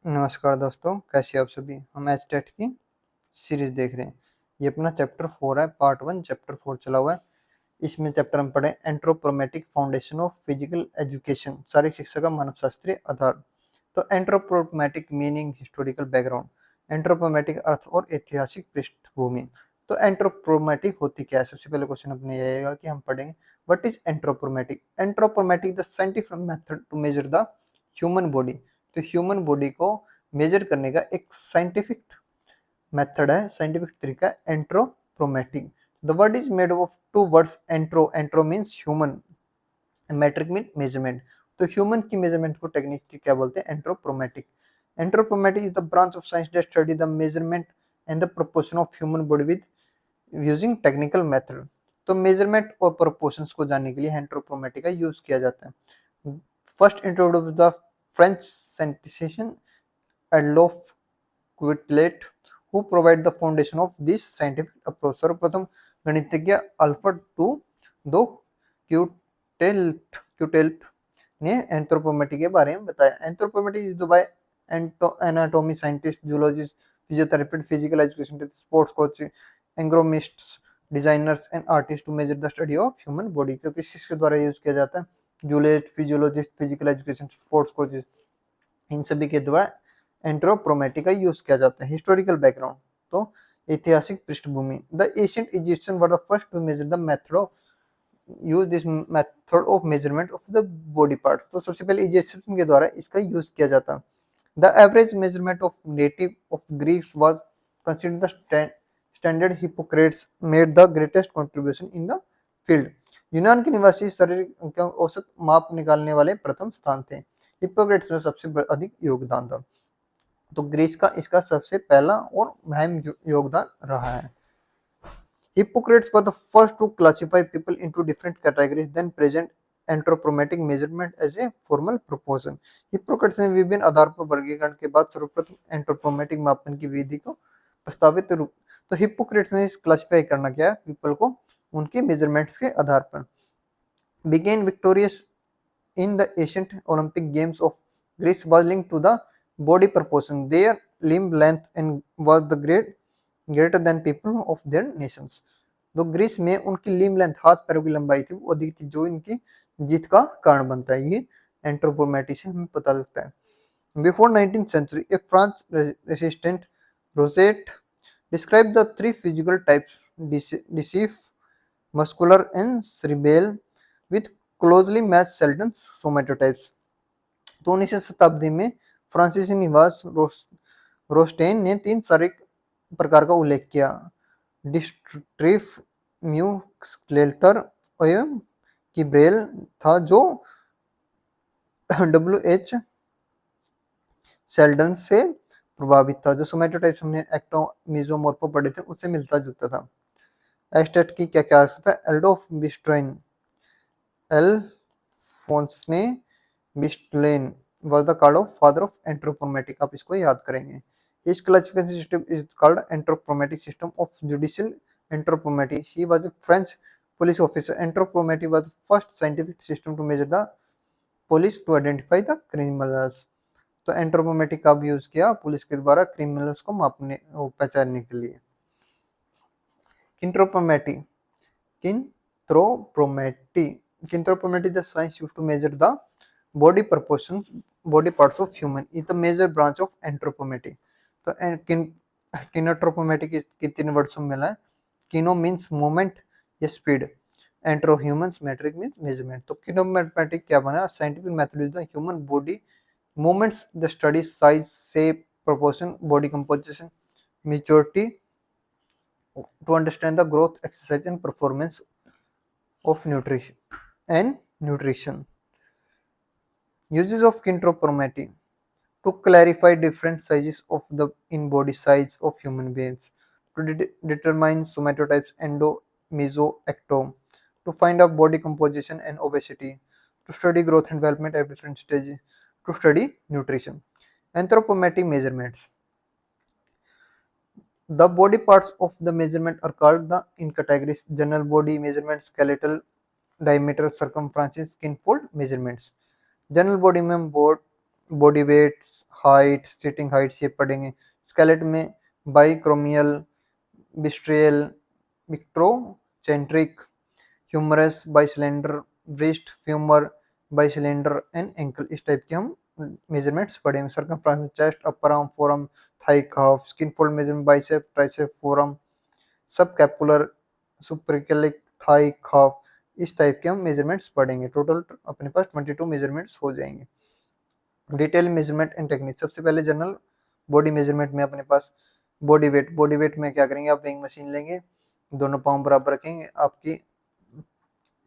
नमस्कार दोस्तों, कैसे हैं आप सभी। हम एचटेट की सीरीज देख रहे हैं। ये अपना चैप्टर 4 है, पार्ट 1 चैप्टर 4 चला हुआ है। इसमें चैप्टर हम पढ़े एंथ्रोपोमेटिक फाउंडेशन ऑफ फिजिकल एजुकेशन, शारीरिक शिक्षा का मानव शास्त्रीय आधार। तो एंथ्रोपोमेटिक मीनिंग, हिस्टोरिकल बैकग्राउंड। एंथ्रोपोमेटिक अर्थ और ऐतिहासिक पृष्ठभूमि। तो एंथ्रोपोमेटिक होती क्या है, सबसे पहले क्वेश्चन अपने ये आएगा कि हम पढ़ेंगे what is anthropometric. Anthropometric the scientific method to measure the human body. तो ह्यूमन बॉडी को मेजर करने का एक साइंटिफिक मेथड है, साइंटिफिक तरीका है anthropometric. The word is made of two words, anthro, anthro means human, metric mean measurement. तो human की मेजरमेंट को टेक्निक की क्या बोलते हैं, anthropometric. Anthropometric is the branch of science that study the measurement and the proportion of human body with using technical method. तो measurement और proportions को जानने के लिए एंथ्रोपोमेटिक का यूज किया जाता है। First introduce the French statistician Adolphe Quetelet who provide the foundation of this scientific approach। सर्वप्रथम गणितज्ञ अल्फ्रेड दो क्यूटेल्ट ने एंथ्रोपोमेट्री के बारे में बताया। Anthropometry is by anatomy scientist, zoologist, physiotherapist, physical education, sports coach, ergonomists, designers and artist to measure the study of human body. तो किसके द्वारा यूज किया जाता है, zoologist, physiologist, physical education, sports coaches, इन सभी के द्वारा एंथ्रोपोमेट्री का यूज किया जाता है। हिस्टोरिकल बैकग्राउंड, तो ऐतिहासिक पृष्ठभूमि। The ancient Egyptian were the first to measure the method of use this method of measurement of the body parts. तो सबसे पहले इजिप्शियन के द्वारा इसका यूज किया जाता। The average measurement of native of Greeks was considered the standard. Hippocrates made the greatest contribution in the field. यूनान के निवासी शरीर का औसत माप निकालने वाले प्रथम स्थान थे। हिप्पोक्रेट्स में सबसे अधिक योगदान था। तो ग्रीस का इसका सबसे पहला और अहम योगदान रहा है। Hippocrates was the first to classify people into different categories, then present anthropometric measurement as a formal proportion. Hippocrates ने विभिन्न आधार पर वर्गीकरण के बाद सर्वप्रथम एंथ्रोपोमेटिक मापन की विधि को प्रस्तावित रूप। तो हिप्पोक्रेट्स ने इस क्लासिफाई करना क्या है पीपल को उनके मेजरमेंट्स के आधार पर। Began victorious in the ancient Olympic Games of Greece was linked to the body proportion. Their limb length and was the greater than people of their nations। तो ग्रीस में उनकी लिम लेंथ, हाथ पैरों की लंबाई थी, वो अधिक थी, जो इनकी जीत का कारण बनता है। ये एंथ्रोपोमेट्री से हमें पता लगता है। Before 19th century, a France resistant Rosette described the three physical types, deceive, muscular and cerebral, with closely matched Sheldon somatotypes। तो 19वीं शताब्दी में फ्रांसीसी निवास रोस्टेन ने तीन शारीरिक प्रकार का उल्लेख किया, डिस्ट्रिफ, म्यूस्कुलेटर एवं किब्रेल था, जो डब्ल्यू.एच. शेल्डन से प्रभावित था। जो सोमेटोटाइप्स हमने एक्टोमीजोमोर्फो पढ़े थे उससे मिलता जुलता था। एस्टेट की क्या क्या था, एल्डोफ बिस्ट्रोइन, एल्फोंसने बिस्टलेन was the called of father of anthropometric। आप इसको याद करेंगे। His classification system is called anthropometric system of judicial anthropometry। He was a French police officer। Anthropometry was the first scientific system to measure the police to identify the criminals। तो anthropometry का भी use किया police के द्वारा criminals को मापने पहचानने के लिए। Kinanthropometry, kinanthropometry the science used to measure the body proportions, body parts of human is the major branch of anthropometry। तो किनेट्रोपोमेट्री के तीन वर्ड्स में मिला है। किनो मीन्स मूवमेंट या speed, anthro humans, metric means measurement. तो किनोमेट्रिक क्या बना, scientific method is the human body movements, the study size, shape, proportion, body composition, maturity, to understand the growth, exercise and performance of nutrition। Uses of kinetropometry to clarify different sizes of the in body size of human beings, to determine somatotypes, endo, meso, ecto, to find out body composition and obesity, to study growth and development at different stages, to study nutrition। Anthropometric measurements, the body parts of the measurement are called the in categories: general body measurements, skeletal, diameter, circumference, skin fold measurements। General body में body weight, height, sitting height ये पढ़ेंगे। Skeletal में biacromial, bicristal, bitrochanteric, humerus, bicondylar, breast, femur, bicondylar and ankle, इस type के हम measurements पढ़ेंगे। Circumference, chest, upper arm, forearm, thigh, calf, skin fold measurement, bicep, tricep, forearm, subscapular, सुपरक्लिक, Thai, काफ, इस type के हम मेजरमेंट्स पढ़ेंगे। Total अपने पास 22 measurements हो जाएंगे। डिटेल मेजरमेंट एंड टेक्निक, सबसे पहले जनरल बॉडी मेजरमेंट में अपने पास बॉडी वेट में क्या करेंगे, आप वेइंग मशीन लेंगे, दोनों पाँव बराबर रखेंगे, आपकी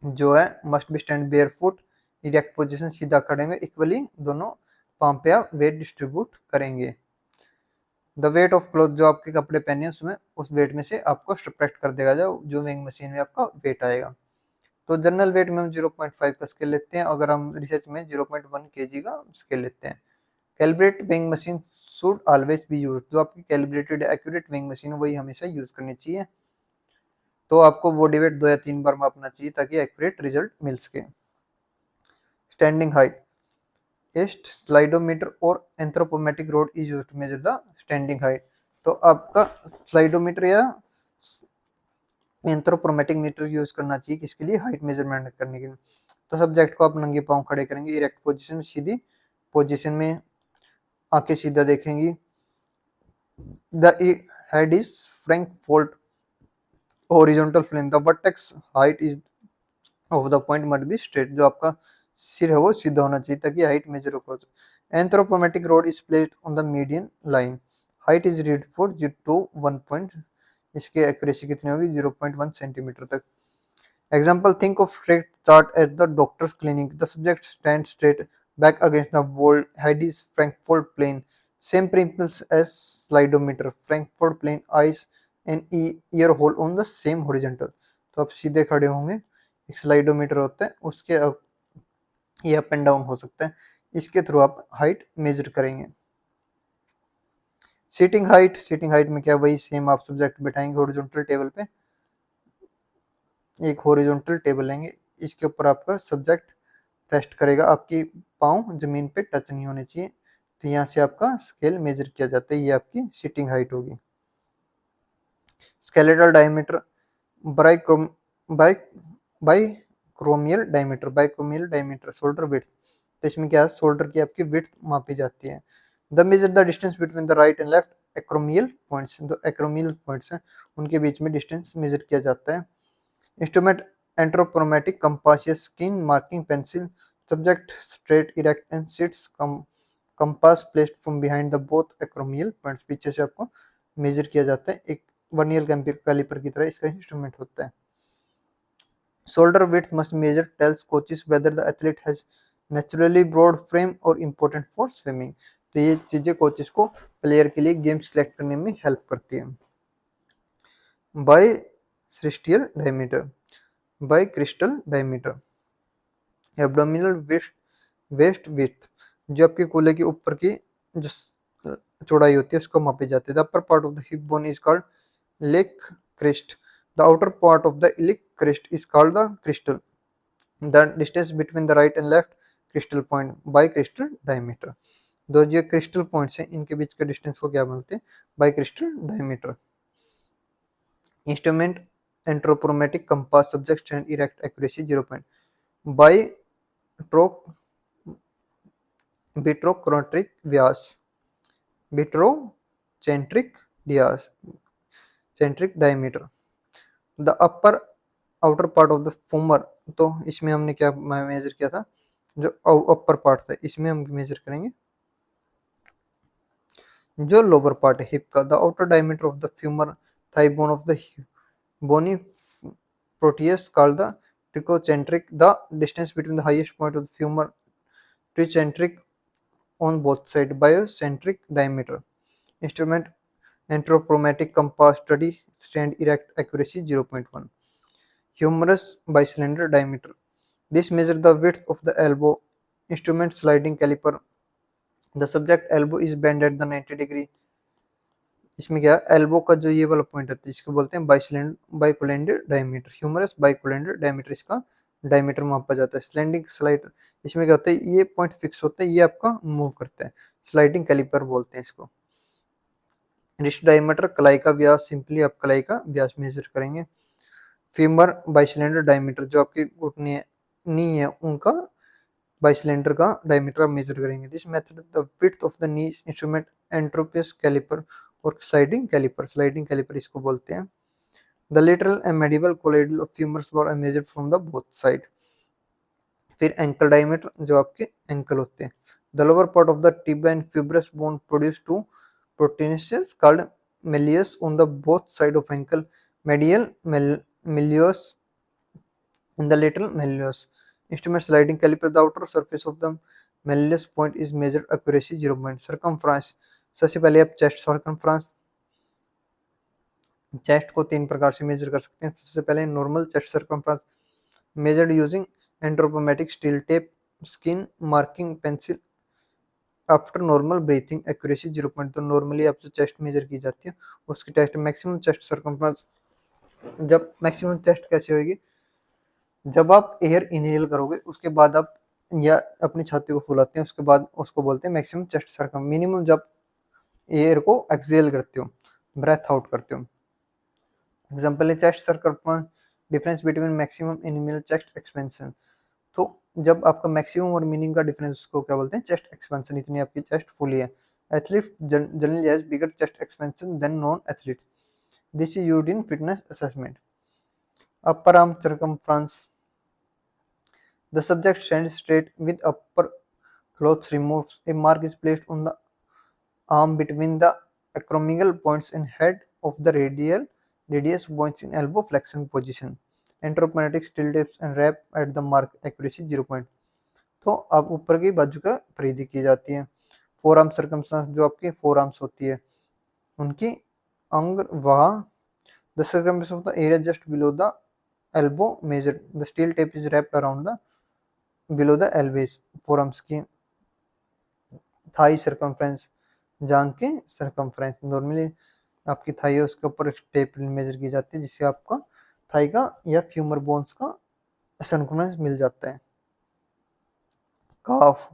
जो है must be stand bear foot, erect position, सीधा खड़े होंगे, इक्वली दोनों पाँव पे आप वेट डिस्ट्रीब्यूट करेंगे। द वेट ऑफ क्लॉथ, जो आपके कपड़े पहने उसमें उस वेट में से आपको सब्ट्रैक्ट कर देगा जो वेइंग मशीन में आपका वेट आएगा। तो जनरल वेट में हम 0.5 का स्केल लेते हैं, अगर हम रिसर्च में 0.1 kg का स्केल लेते हैं। Calibrate weighing machine should always be use, जो आपकी कैलिब्रेटेड एक्यूरेट वेइंग मशीन है वही हमेशा यूज करनी चाहिए। तो आपको बॉडी वेट 2 या 3 बार मापना चाहिए ताकि एक्यूरेट रिजल्ट मिल सके। स्टैंडिंग हाइट, एस्ट स्लाइडोमीटर और anthropometric rod is used to measure the standing height. तो आपका स्लाइडोमीटर या एंथ्रोपोमेट्रिक मीटर यूज करना चाहिए किसके लिए, हाइट मेजरमेंट करने के लिए। तो सब्जेक्ट को आप नंगे पाँव खड़े करेंगे, इरेक्ट पोजीशन, सीधी पोजीशन में, आंखें सीधा देखेंगी। The head is frank fold horizontal plane, the vertex height is of the point must be straight, जो आपका सिर है वो सीधा होना चाहिए ताकि हाइट मेजर हो। Anthropometric rod is placed on the median line, height is read for 0 to 1 point, इसकी एक्यूरेसी कितनी होगी 0.1 सेंटीमीटर तक। Example, think of straight chart at the doctor's clinic. The subject stands straight back against the wall. Head is Frankfurt plane. Same principles as slidometer. Frankfurt plane, eyes and ear hole on the same horizontal. तो आप सीधे खड़े होंगे, एक स्लाइडोमीटर होता है उसके ये अप एंड डाउन हो सकता है, इसके थ्रू आप हाइट मेजर करेंगे। सीटिंग हाइट में क्या, वही सेम आप सब्जेक्ट बैठाएंगे हॉरिजॉन्टल टेबल पे, एक हॉरिजॉन्टल टेबल लेंगे, इसके ऊपर आपका सब्जेक्ट रेस्ट करेगा, आपकी पाँव जमीन पे टच नहीं होने चाहिए, तो यहाँ से आपका स्केल मेजर किया जाता है, ये आपकी सिटिंग हाइट होगी। Skeletal diameter, biacromial diameter, shoulder width, तो इसमें क्या है, शोल्डर की आपकी विड्थ मापी जाती है। The measure the distance between the right and left acromial points, जो एक्रोमियल पॉइंट्स हैं उनके बीच में डिस्टेंस मेजर किया जाता है। इंस्ट्रूमेंट एंट्रोपोमेटिक कंपास या skin marking pencil, subject straight erect and seats compass placed from behind the both acromial points, पीछे से आपको मेजर किया जाता है, एक वर्नियर कैलिपर की तरह इसका इंस्ट्रूमेंट होता है। Shoulder width must measure tells coaches whether the athlete has naturally broad frame और इम्पोर्टेंट फॉर स्विमिंग, तो ये चीजें कोचेस को प्लेयर के लिए गेम सिलेक्ट करने में हेल्प करती है। Bicristal diameter, abdominal waist width, जो आपके कूल्हे के ऊपर की जो चौड़ाई होती है उसको मापी जाती है। The upper part of the hip bone is called leg crest, the outer part of the iliac crest is called the crystal, the distance between the right and left crystal point by crystal diameter, दो जो crystal points हैं इनके बीच का distance को क्या बोलते हैं, bicristal diameter. Instrument anthropometric compass, subject stand erect, accuracy 0 point, by bitrochanteric व्यास, बिट्रोसेंट्रिक व्यास, centric diameter. The upper outer part of the femur, तो इसमें हमने क्या मेजर किया था, जो अपर पार्ट था इसमें हम मेजर करेंगे जो लोअर पार्ट है हिप का। The outer diameter of the femur thigh bone of the bony process called the trochanteric, the distance between the highest point of the femur trochanteric on both sides, biocentric diameter. Instrument anthropometric compass, study stand erect, accuracy 0.1. Humerus bicylinder diameter, this measures the width of the elbow. Instrument sliding caliper, the subject elbow is bent at the 90 degree, इसमें क्या elbow का जो ये वाला point होता है इसको बोलते हैं बाइकोलेंडर डायमीटर, ह्यूमरस बाइकोलेंडर डायमीटर इसका डायमीटर मापा जाता है। स्लैंडिंग स्लाइडर, इसमें क्या होता है, ये पॉइंट फिक्स होता है, ये आपका मूव करता है, स्लाइडिंग कैलिपर बोलते हैं इसको। रिस्ट डायमीटर, कलाई का व्यास, सिंपली आप कलाई का व्यास मेजर करेंगे। फीमर बाइसिलेंडर डायमीटर, जो आपके घुटने नी है उनका बाइसिलेंडर का डायमीटर आप मेजर करेंगे। This method the width of the knee instrument anthropometric caliper और स्लाइडिंग कैलिपर, स्लाइडिंग कैलिपर इसको बोलते हैं। The lateral and medial condyle of femurs were measured from the both side. फिर एंकल डायमीटर, जो आपके ankle होते हैं। The lower part of the tibia and fibrous bone produce two protuberances called malleus on the both side of ankle, medial malleus and the lateral malleus. Instrument sliding caliper, the outer surface of the malleus point is measured accuracy 0 point. Circumference, सबसे पहले आप chest circumference, chest को तीन प्रकार से major कर सकते हैं। सबसे पहले normal chest circumference measured using anthropometric steel tape, skin marking pencil after normal breathing, accuracy 0 point. तो नॉर्मली आप जो चेस्ट मेजर की जाती है उसकी टेस्ट मैक्सिमम चेस्ट सर्कमफ्रेंस, जब मैक्सिमम चेस्ट कैसे होगी, जब आप एयर इनहेल करोगे उसके बाद आप या अपनी छाती को फुलाते हैं उसके बाद उसको बोलते हैं मैक्सिमम चेस्ट सर्कम। मिनिमम जब एयर को एक्सेल करते हो, ब्रेथ आउट करते हो। एग्जाम्पल है chest circumference, difference between maximum and minimum chest expansion. तो जब आपका मैक्सिमम और मिनिमम का डिफरेंस उसको क्या बोलते हैं, चेस्ट एक्सपेंशन, इतनी आपकी चेस्ट फुली है। Athlete generally has bigger chest expansion than non athlete, this is used in fitness assessment. Upper arm circumference, the subject stands straight with upper clothes removed. A mark is placed on the arm between the acromial points and head of the radius points in elbow flexion position. Anthropometric still tips and wrap at the mark, accuracy 0 point. तो अब ऊपर की बाजू का परिधि की जाती है। फोर आर्म सर्कमस्टांस, जो आपकी फोर आर्म्स होती है उनकी अंग वहा, the circumstance of the area just below the elbow measured, the steel tape is wrapped around the below the elbows, forearms की। थाई सर्कमफ्रेंस, जांग के सर्कमफ्रेंस, नॉर्मली आपकी थाई है उसके ऊपर टेप मेजर की जाती है जिससे आपका थाई का या फ्यूमर बोन्स का सर्कमफ्रेंस मिल जाता है। calf,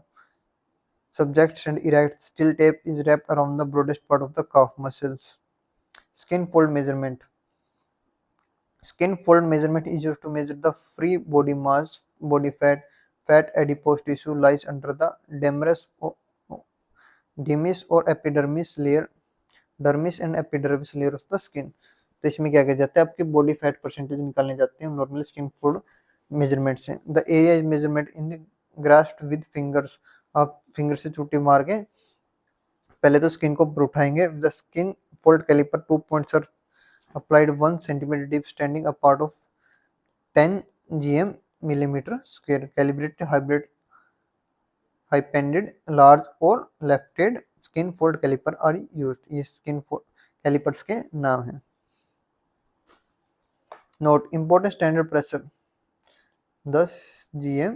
subject stand erect, steel tape is wrapped around the broadest part of the calf muscles. Skin fold measurement, skin fold measurement is used to measure the free body mass, body fat, fat adipose tissue lies under the dermis or epidermis layer, dermis and epidermis layer of the skin। तो इसमें क्या किया जाता है, आपकी body fat percentage निकालने जाते हैं नॉर्मल स्किन फोल्ड मेजरमेंट से। The area is measurement in the grasped with fingers, आप फिंगर से चूटी मार के पहले तो स्किन को ऊपर उठाएंगे। The skin fold caliper 2 points are applied 1 centimeter deep standing a part of 10 gm millimeter square, calibrated hybrid hypended large और Lafayette skin fold caliper are used, ये स्किन फोल्ड कैलिपर्स के नाम हैं। Note, important standard pressure 10 gm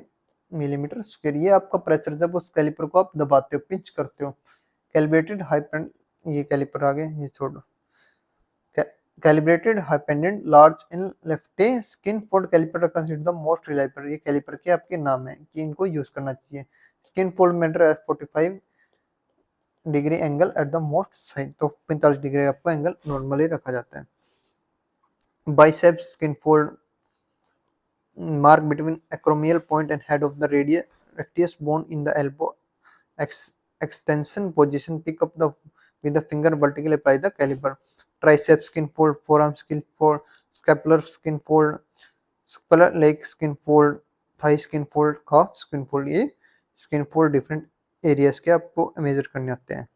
millimetre square, ये आपका pressure जब उस caliper को आप दबाते हो, पिंच करते हो। कैलिब्रेटेड हाइपेंड, ये कैलिपर आ गए, ये छोड़ो। Calibrated Harpenden Lange in Lafayette skin fold caliper consider the most reliable, ये कैलिपर के आपके नाम है कि इनको यूज करना चाहिए। Skin fold meter at 45 degree angle at the most side, तो 45 डिग्री आपको एंगल नॉर्मली रखा जाता है। Biceps skin fold mark between acromial point and head of the rectus bone in the elbow extension position, pick up the with the finger vertically, apply the caliper। triceps skin fold, forearm skin fold, scapular skin fold, scapular leg skin fold, thigh skin fold, calf skin fold, ये skin fold different areas के आपको measure करने होते हैं।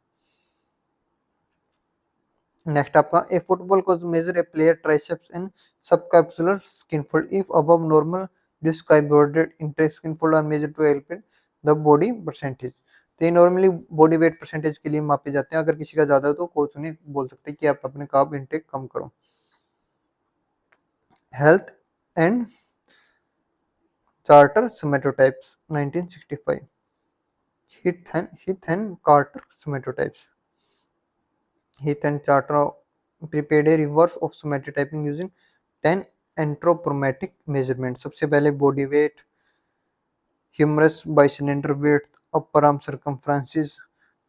Next आपका a football को measure a player triceps in subscapular skin fold if above normal डिस्काइबोर्डेड inter skin fold are measure to help the body percentage. तो ये नॉर्मली बॉडी वेट परसेंटेज के लिए मापे जाते हैं, अगर किसी का ज्यादा हो तो कोच उन्हें बोल सकते हैं कि आप अपने कार्ब इनटेक कम करो। Health and charter somatotypes 1965, Heath and Carter somatotypes. Heath and Charter prepared a reverse of somatotyping using 10 anthropometric measurement. सबसे पहले body weight, humerus bicondylar weight, upper arm circumferences,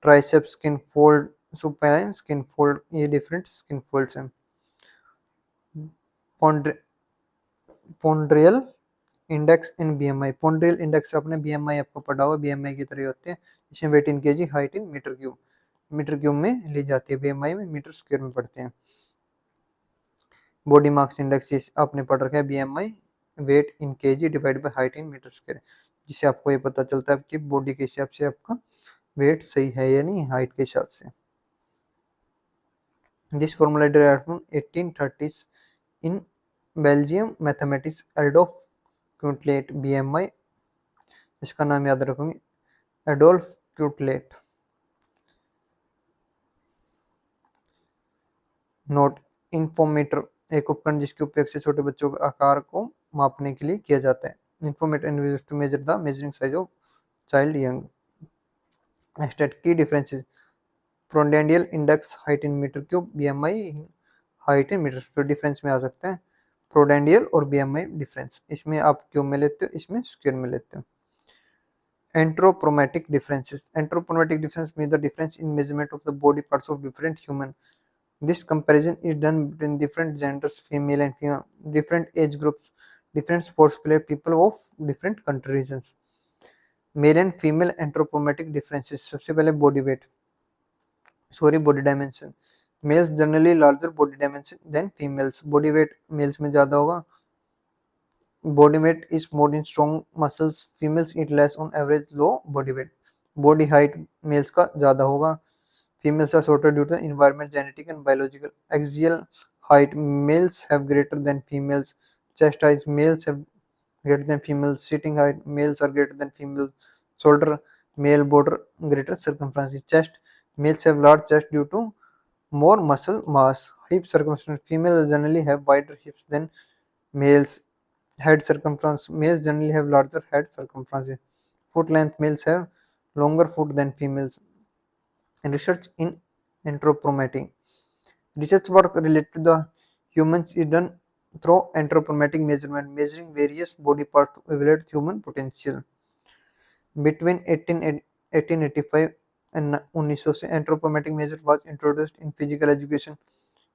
tricep skin fold, supine skin fold, ये different skin folds हैं। Ponderal index in BMI. Ponderal index आपने BMI आपको पढ़ा हुआ, BMI की तरह होते हैं। इसमें weight in kg, height in metre cube, metre cube में ली जाती है, बीएमआई में मीटर स्क्वायर में पढ़ते हैं। बॉडी मास इंडेक्स आपने पढ़ रखा है, BMI weight in KG divide by height in metre square, जिससे आपको ये पता चलता है कि बॉडी के हिसाब से आपका वेट सही है या नहीं हाइट के हिसाब से। This formula derived from 1830s in Belgium mathematics Adolphe Quetelet, BMI, इसका नाम याद रखोगे, एडोल्फ क्यूटलेट। नोट, इन्फोमीटर एक उपकरण जिसके उपयोग से छोटे बच्चों के आकार को मापने के लिए किया जाता है। Infantometer used to measure the measuring size of child young. Next की differences, ponderal index height in metre cube, BMI height in metre. तो डिफरेंस में आ सकते हैं प्रोडेंडियल और बीएमआई डिफरेंस, इसमें आप क्यूब में लेते हो, इसमें स्क्वायर में लेते हो। Anthropometric differences, anthropometric difference mean the difference in measurement of the body parts of different human. This comparison is done between different genders, female and female, different age groups, different sports player, people of different country regions. Male and female anthropometric differences. सबसे पहले body weight, sorry body dimension. Males generally larger body dimension than females. Body weight males में ज़्यादा होगा. Body weight is more in strong muscles. Females eat less on average, low body weight. Body height males का ज़्यादा होगा. Females are shorter due to the environment, genetic and biological. Axial height males have greater than females. Chest height males have greater than females. Sitting height males are greater than females. Shoulder male border greater circumference. Chest males have large chest due to more muscle mass. Hip circumference females generally have wider hips than males. Head circumference males generally have larger head circumference. Foot length males have longer foot than females. Research in anthropometry. Research work related to the humans is done through anthropometric measurement, measuring various body parts to evaluate human potential. Between 1885 and 1900 से anthropometric measure was introduced in physical education.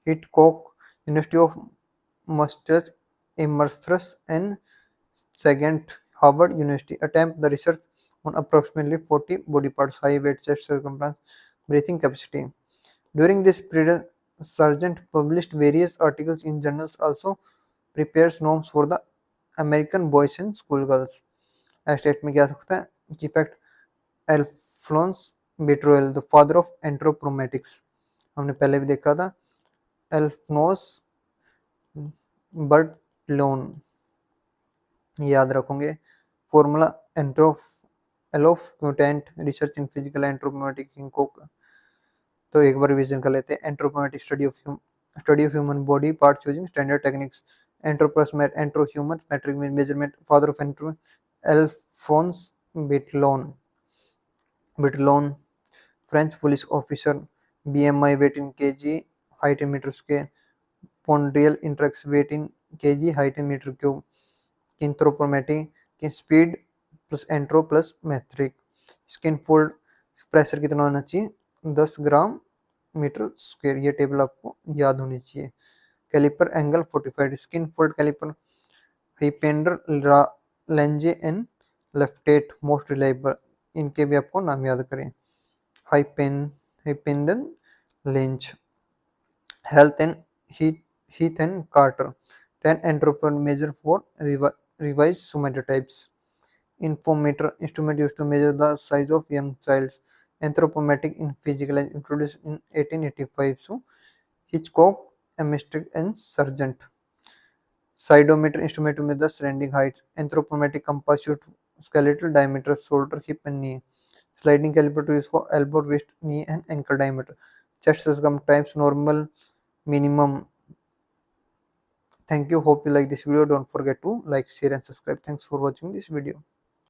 Hitchcock, University of Massachusetts, Amherst and Second Harvard University attempt the research on approximately 40 body parts: height, weight, chest circumference, breathing capacity. During this period, Sargent published various articles in journals, also prepares norms for the American boys and schoolgirls. State में क्या सकता है कि fact, Alphonse Bertillon the father of anthropometrics, हमने पहले भी देखा था, एल्फ्नोस बर्टलोन, याद रखोगे। Formula Adolphe Quetelet, research in physical anthropometric Hitchcock. तो एक बार रिवीजन कर लेते हैं। Anthropometric study of human body part using standard techniques. Anthro human metric measurement, father of anthro Alphonse Bertillon, French police officer. BMI weight in kg, height in metre square. Ponderal index wait in kg, height in metre cube. Anthropometric की speed plus anthro plus metric. Skin fold pressure कितना होना चाहिए, 10 gram metre square, ये table आपको याद होनी चाहिए। Caliper angle 45, skin fold caliper Harpenden, Lange and Lafayette most reliable, इनके भी आपको नाम याद करें। Harpenden Lange. Health and Heath and Carter, 10 anthropometric measure for revised somatotypes. Infometer, instrument used to measure the size of young childs. Anthropometric in physical age, introduced in 1885. So Hitchcock, Amherst and Sargent. Sidometer, instrument to measure surrounding height. Anthropometric compass used skeletal diameter, shoulder, hip and knee. Sliding caliper to use for elbow, wrist, knee and ankle diameter. Chest circumference, normal, minimum. Thank you. Hope you like this video. Don't forget to like, share and subscribe. Thanks for watching this video.